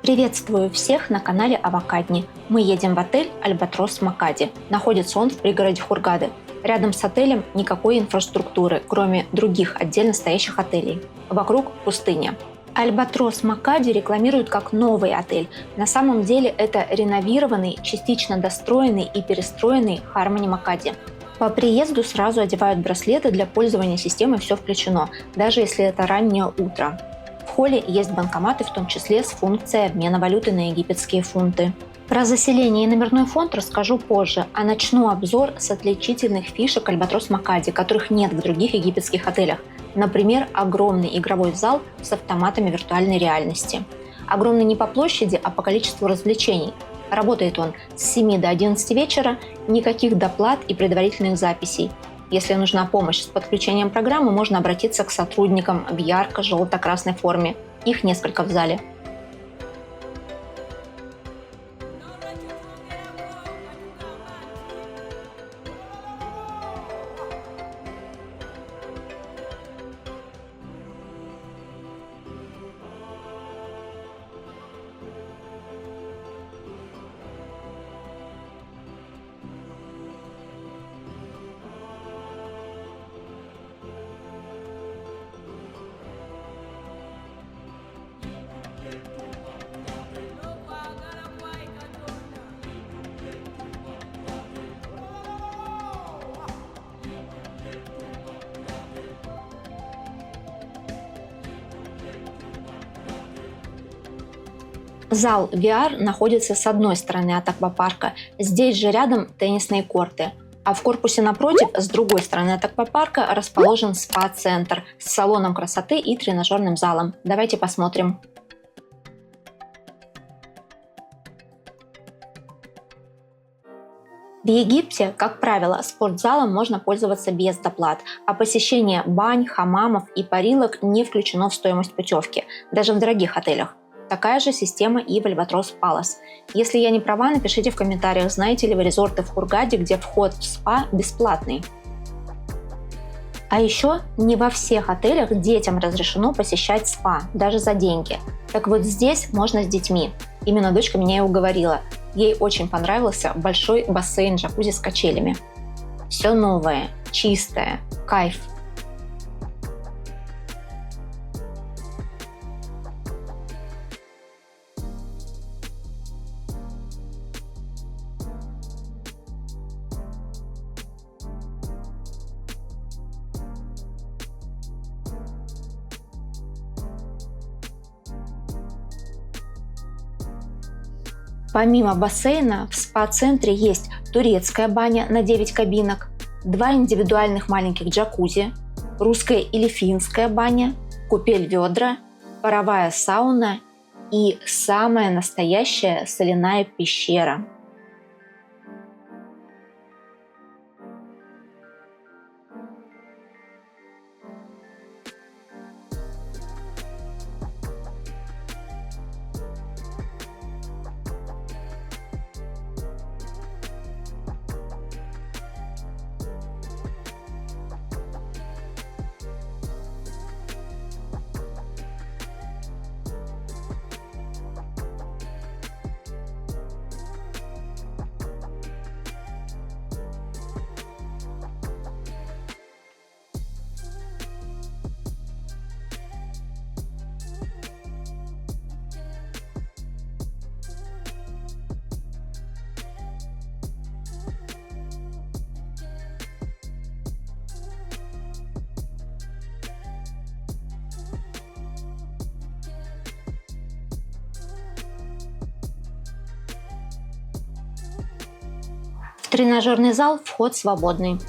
Приветствую всех на канале Авокадни. Мы едем в отель «Альбатрос Макади». Находится он в пригороде Хургады. Рядом с отелем никакой инфраструктуры, кроме других отдельно стоящих отелей. Вокруг пустыня. «Альбатрос Макади» рекламируют как новый отель. На самом деле это реновированный, частично достроенный и перестроенный Хармони Макади. По приезду сразу одевают браслеты для пользования системой «Все включено», даже если это раннее утро. В холле есть банкоматы, в том числе с функцией обмена валюты на египетские фунты. Про заселение и номерной фонд расскажу позже, а начну обзор с отличительных фишек «Альбатрос Макади», которых нет в других египетских отелях. Например, огромный игровой зал с автоматами виртуальной реальности. Огромный не по площади, а по количеству развлечений. Работает он с 7 до 11 вечера, никаких доплат и предварительных записей. Если нужна помощь с подключением программы, можно обратиться к сотрудникам в ярко-желто-красной форме. Их несколько в зале. Зал VR находится с одной стороны от аквапарка, здесь же рядом теннисные корты. А в корпусе напротив, с другой стороны от аквапарка, расположен спа-центр с салоном красоты и тренажерным залом. Давайте посмотрим. В Египте, как правило, спортзалом можно пользоваться без доплат, а посещение бань, хамамов и парилок не включено в стоимость путевки, даже в дорогих отелях. Такая же система и в Альбатрос Палас. Если я не права, напишите в комментариях, знаете ли вы резорты в Хургаде, где вход в спа бесплатный. А еще не во всех отелях детям разрешено посещать спа, даже за деньги. Так вот здесь можно с детьми. Именно дочка меня и уговорила. Ей очень понравился большой бассейн джакузи с качелями. Все новое, чистое, кайф. Помимо бассейна в спа-центре есть турецкая баня на 9 кабинок, 2 индивидуальных маленьких джакузи, русская или финская баня, купель-ведра, паровая сауна и самая настоящая соляная пещера. В тренажерный зал вход свободный.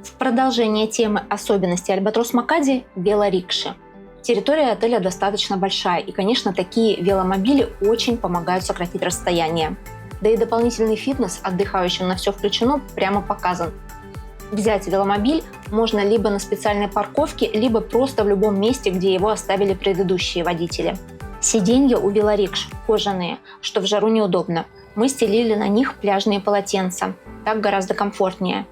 В продолжение темы особенностей Альбатрос Макади – велорикши. Территория отеля достаточно большая, и, конечно, такие веломобили очень помогают сократить расстояние. Да и дополнительный фитнес отдыхающим на все включено прямо показан. Взять веломобиль можно либо на специальной парковке, либо просто в любом месте, где его оставили предыдущие водители. Сиденья у велорикш кожаные, что в жару неудобно. Мы стелили на них пляжные полотенца. Так гораздо комфортнее.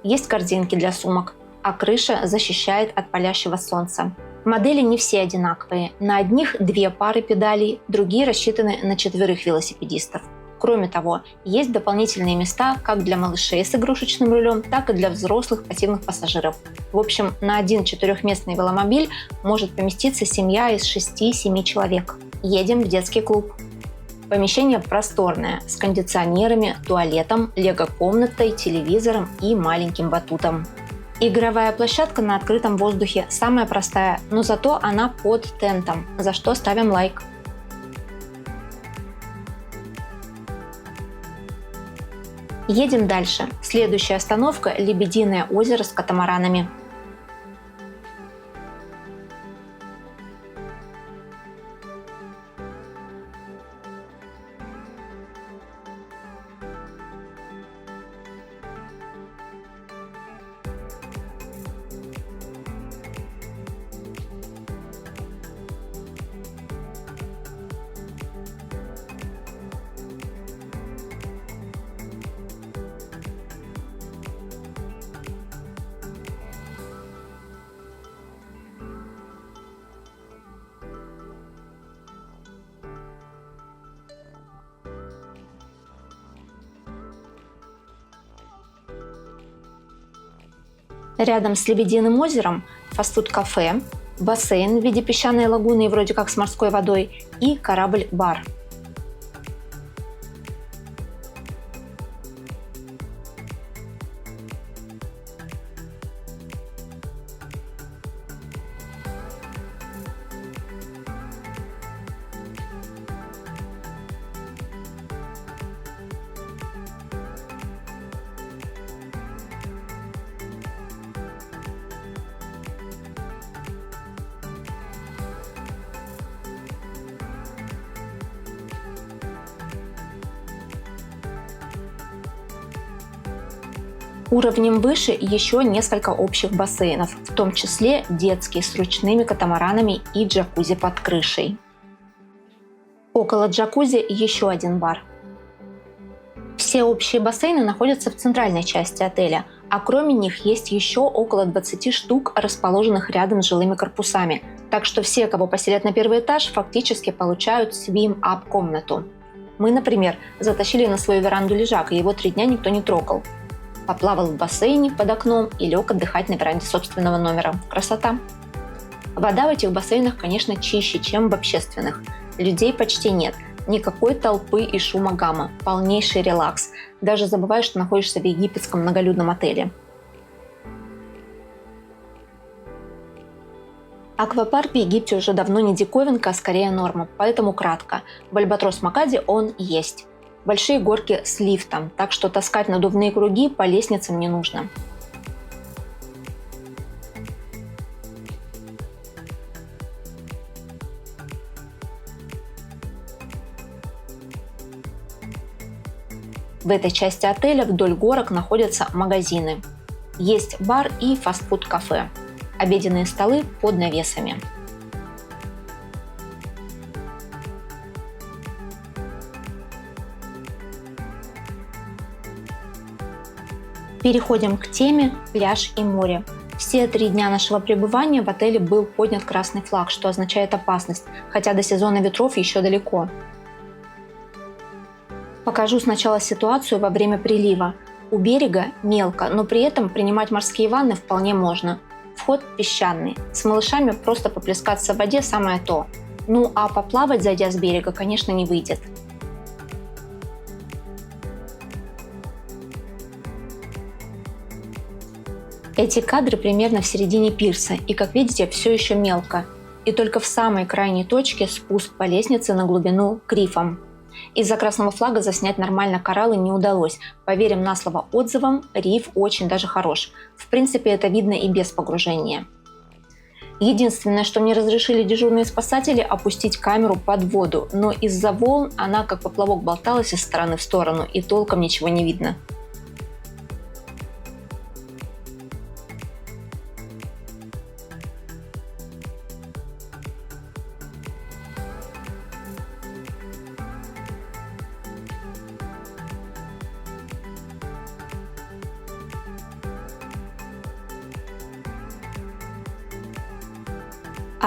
Есть корзинки для сумок, а крыша защищает от палящего солнца. Модели не все одинаковые. На одних 2 пары педалей, другие рассчитаны на 4 велосипедистов. Кроме того, есть дополнительные места как для малышей с игрушечным рулем, так и для взрослых пассивных пассажиров. В общем, на один 4-местный веломобиль может поместиться семья из 6-7 человек. Едем в детский клуб. Помещение просторное, с кондиционерами, туалетом, лего-комнатой, телевизором и маленьким батутом. Игровая площадка на открытом воздухе самая простая, но зато она под тентом, за что ставим лайк. Едем дальше. Следующая остановка – Лебединое озеро с катамаранами. Рядом с Лебединым озером фастфуд-кафе, бассейн в виде песчаной лагуны вроде как с морской водой и корабль-бар. Уровнем выше еще несколько общих бассейнов, в том числе детский с ручными катамаранами и джакузи под крышей. Около джакузи еще один бар. Все общие бассейны находятся в центральной части отеля, а кроме них есть еще около 20 штук, расположенных рядом с жилыми корпусами. Так что все, кого поселят на первый этаж, фактически получают swim-up комнату. Мы, например, затащили на свою веранду лежак, и его 3 дня никто не трогал. Поплавал в бассейне под окном и лег отдыхать на веранде собственного номера. Красота! Вода в этих бассейнах, конечно, чище, чем в общественных. Людей почти нет. Никакой толпы и шума гамма. Полнейший релакс. Даже забываешь, что находишься в египетском многолюдном отеле. Аквапарк в Египте уже давно не диковинка, а скорее норма, поэтому кратко. В Альбатрос Макади он есть. Большие горки с лифтом, так что таскать надувные круги по лестницам не нужно. В этой части отеля вдоль горок находятся магазины. Есть бар и фастфуд-кафе. Обеденные столы под навесами. Переходим к теме «Пляж и море». Все 3 дня нашего пребывания в отеле был поднят красный флаг, что означает опасность, хотя до сезона ветров еще далеко. Покажу сначала ситуацию во время прилива. У берега мелко, но при этом принимать морские ванны вполне можно. Вход песчаный. С малышами просто поплескаться в воде самое то. Ну а поплавать, зайдя с берега, конечно, не выйдет. Эти кадры примерно в середине пирса, и, как видите, все еще мелко. И только в самой крайней точке спуск по лестнице на глубину к рифам. Из-за красного флага заснять нормально кораллы не удалось. Поверим на слово отзывам, риф очень даже хорош. В принципе, это видно и без погружения. Единственное, что мне разрешили дежурные спасатели, опустить камеру под воду, но из-за волн она как поплавок болталась из стороны в сторону, и толком ничего не видно.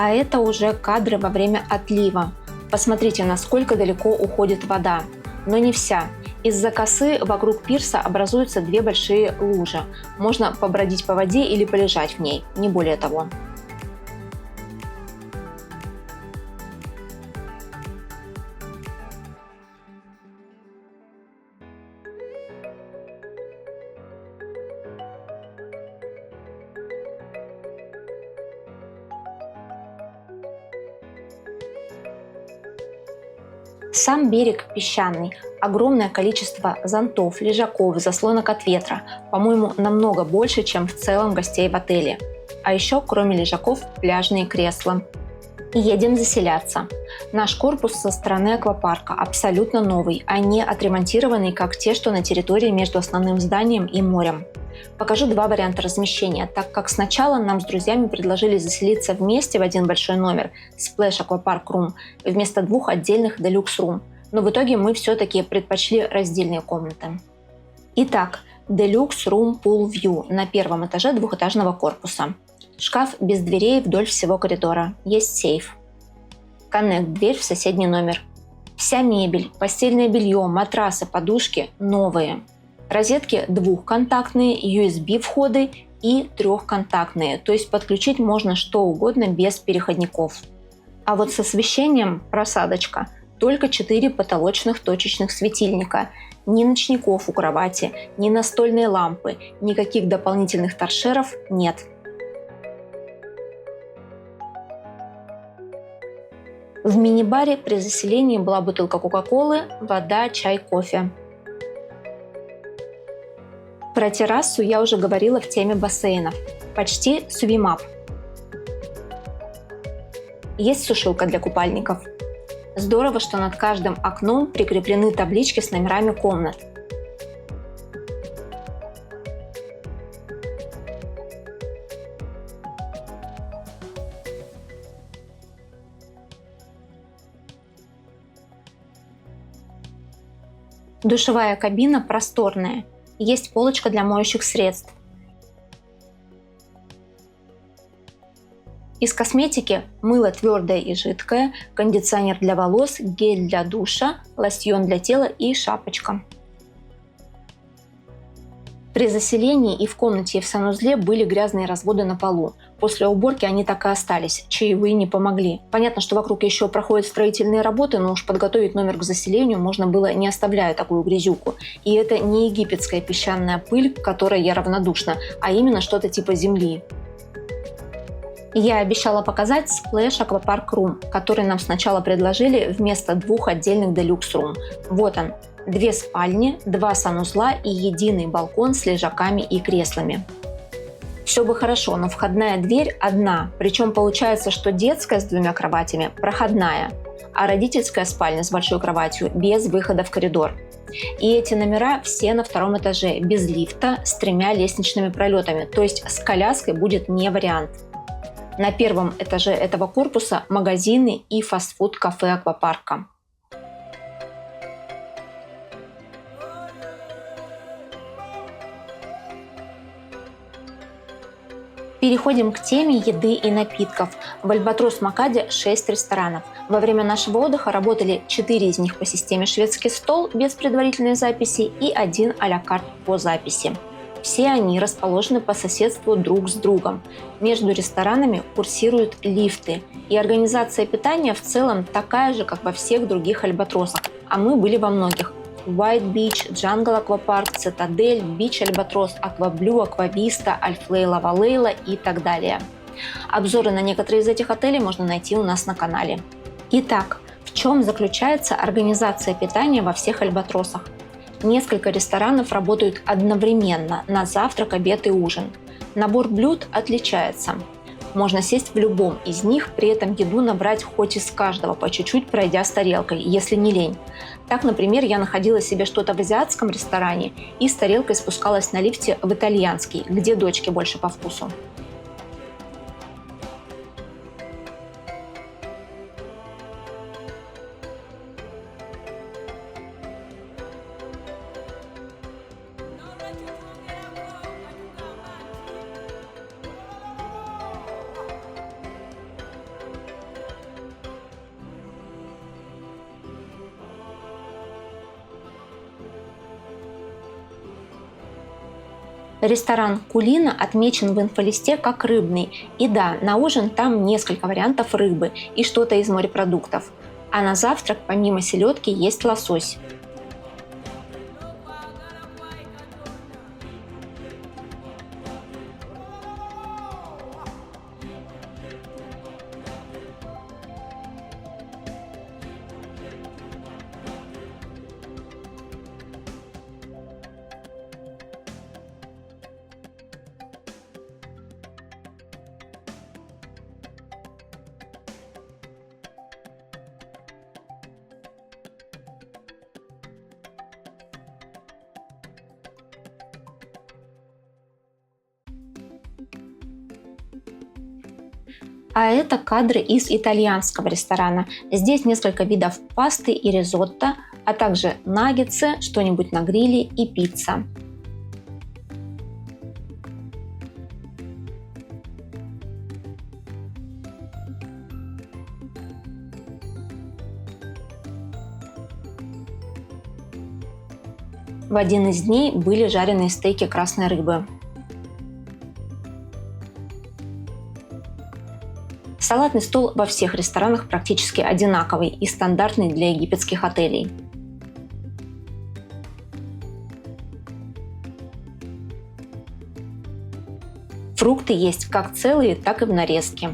А это уже кадры во время отлива. Посмотрите, насколько далеко уходит вода. Но не вся. Из-за косы вокруг пирса образуются две большие лужи. Можно побродить по воде или полежать в ней, не более того. Сам берег песчаный, огромное количество зонтов, лежаков, заслонок от ветра, по-моему, намного больше, чем в целом гостей в отеле. А еще, кроме лежаков, пляжные кресла. Едем заселяться. Наш корпус со стороны аквапарка абсолютно новый, а не отремонтированный, как те, что на территории между основным зданием и морем. Покажу два варианта размещения, так как сначала нам с друзьями предложили заселиться вместе в один большой номер Splash Aquapark Room вместо двух отдельных Deluxe Room, но в итоге мы все-таки предпочли раздельные комнаты. Итак, Deluxe Room Pool View на первом этаже двухэтажного корпуса. Шкаф без дверей вдоль всего коридора, есть сейф. Коннект дверь в соседний номер. Вся мебель, постельное белье, матрасы, подушки новые. Розетки двухконтактные, USB входы и трехконтактные, то есть подключить можно что угодно без переходников. А вот с освещением просадочка. Только 4 потолочных точечных светильника. Ни ночников у кровати, ни настольные лампы, никаких дополнительных торшеров нет. В мини-баре при заселении была бутылка Кока-Колы, вода, чай, кофе. Про террасу я уже говорила в теме бассейнов. Почти свимап. Есть сушилка для купальников. Здорово, что над каждым окном прикреплены таблички с номерами комнат. Душевая кабина просторная. Есть полочка для моющих средств. Из косметики мыло твердое и жидкое, кондиционер для волос, гель для душа, лосьон для тела и шапочка. При заселении и в комнате, и в санузле были грязные разводы на полу. После уборки они так и остались, чаевые не помогли. Понятно, что вокруг еще проходят строительные работы, но уж подготовить номер к заселению можно было, не оставляя такую грязюку. И это не египетская песчаная пыль, к которой я равнодушна, а именно что-то типа земли. Я обещала показать Splash Aquapark Room, который нам сначала предложили вместо двух отдельных Deluxe Room. Вот он. 2 спальни, 2 санузла и единый балкон с лежаками и креслами. Все бы хорошо, но входная дверь одна, причем получается, что детская с 2 кроватями проходная, а родительская спальня с большой кроватью без выхода в коридор. И эти номера все на 2 этаже, без лифта, с 3 лестничными пролетами, то есть с коляской будет не вариант. На 1 этаже этого корпуса магазины и фастфуд-кафе аквапарка. Переходим к теме еды и напитков. В Альбатрос Макади 6 ресторанов. Во время нашего отдыха работали 4 из них по системе шведский стол без предварительной записи и 1 а-ля карт по записи. Все они расположены по соседству друг с другом. Между ресторанами курсируют лифты. И организация питания в целом такая же, как во всех других альбатросах. А мы были во многих. White Beach, Jungle Aquapark, Цитадель, Beach Albatros, Aquablue, Aquavista, Альфлейла, Валейла и так далее. Обзоры на некоторые из этих отелей можно найти у нас на канале. Итак, в чем заключается организация питания во всех альбатросах? Несколько ресторанов работают одновременно на завтрак, обед и ужин. Набор блюд отличается. Можно сесть в любом из них, при этом еду набрать хоть из каждого, по чуть-чуть пройдя с тарелкой, если не лень. Так, например, я находила себе что-то в азиатском ресторане и с тарелкой спускалась на лифте в итальянский, где дочке больше по вкусу. Ресторан Кулина отмечен в инфолисте как рыбный. И да, на ужин там несколько вариантов рыбы и что-то из морепродуктов. А на завтрак помимо селедки есть лосось. А это кадры из итальянского ресторана. Здесь несколько видов пасты и ризотто, а также наггетсы, что-нибудь на гриле и пицца. В один из дней были жареные стейки красной рыбы. Салатный стол во всех ресторанах практически одинаковый и стандартный для египетских отелей. Фрукты есть как целые, так и в нарезке.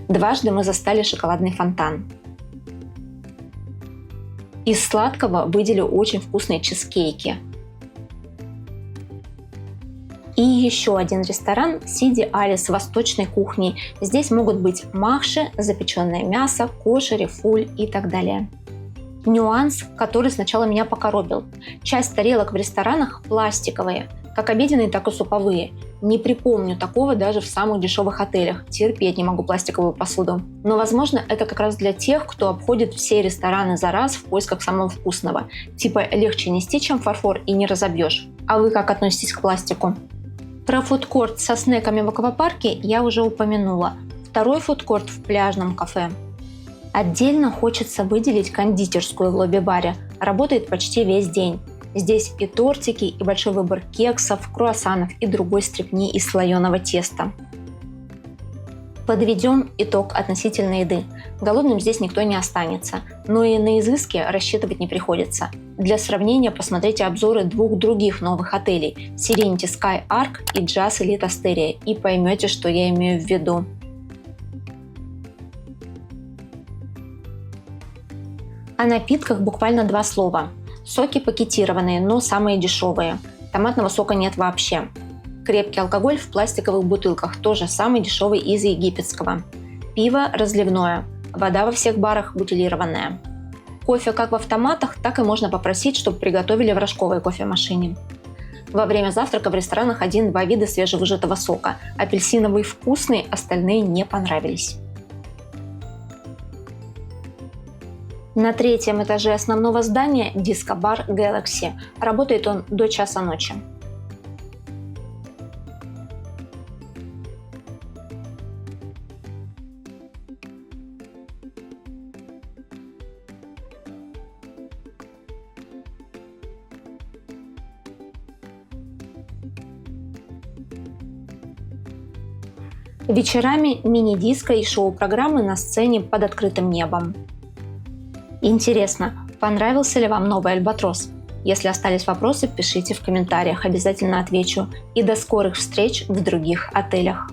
Дважды мы застали шоколадный фонтан. Из сладкого выделю очень вкусные чизкейки. И еще один ресторан Сиди Али с восточной кухней. Здесь могут быть махши, запеченное мясо, кошери, фуль и так далее. Нюанс, который сначала меня покоробил. Часть тарелок в ресторанах пластиковые, как обеденные, так и суповые. Не припомню такого даже в самых дешевых отелях. Терпеть не могу пластиковую посуду. Но, возможно, это как раз для тех, кто обходит все рестораны за раз в поисках самого вкусного. Типа легче нести, чем фарфор, и не разобьешь. А вы как относитесь к пластику? Про фудкорт со снеками в аквапарке я уже упомянула. Второй фудкорт в пляжном кафе. Отдельно хочется выделить кондитерскую в лобби-баре. Работает почти весь день. Здесь и тортики, и большой выбор кексов, круассанов и другой стряпни из слоеного теста. Подведем итог относительно еды. Голодным здесь никто не останется, но и на изыски рассчитывать не приходится. Для сравнения посмотрите обзоры двух других новых отелей – Serenity Sky Arc и Jazz Elite Asteria, и поймете, что я имею в виду. О напитках буквально два слова. Соки пакетированные, но самые дешевые. Томатного сока нет вообще. Крепкий алкоголь в пластиковых бутылках, тоже самый дешевый из египетского. Пиво разливное. Вода во всех барах бутилированная. Кофе как в автоматах, так и можно попросить, чтобы приготовили в рожковой кофемашине. Во время завтрака в ресторанах 1-2 вида свежевыжатого сока. Апельсиновый вкусный, остальные не понравились. На третьем этаже основного здания диско-бар Galaxy. Работает он до часа ночи. Вечерами мини-диско и шоу-программы на сцене под открытым небом. Интересно, понравился ли вам новый Альбатрос? Если остались вопросы, пишите в комментариях, обязательно отвечу. И до скорых встреч в других отелях.